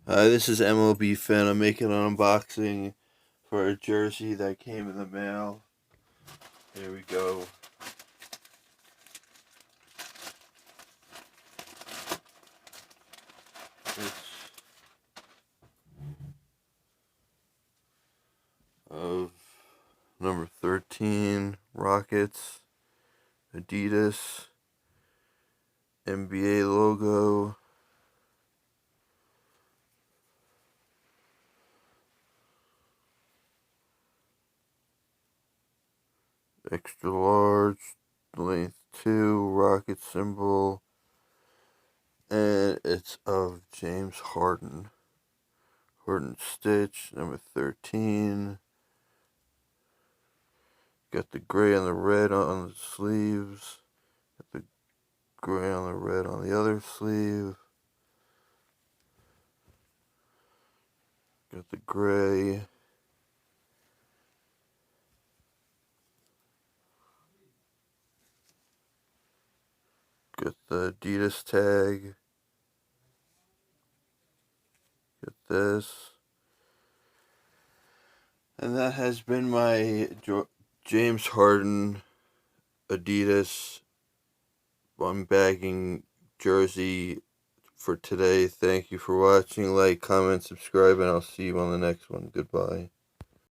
Hi, this is MLB Fan. I'm making an unboxing for a jersey that came in the mail. Here we go. It's of number 13, Rockets, Adidas, NBA logo. Extra large, length 2, rocket symbol, and it's of James Harden. Harden stitch, number 13. Got the gray and the red on the sleeves. Got the gray on the red on the other sleeve. Got the gray. Got the Adidas tag. Got this. And that has been my James Harden Adidas unbagging jersey for today. Thank you for watching. Like, comment, subscribe, and I'll see you on the next one. Goodbye.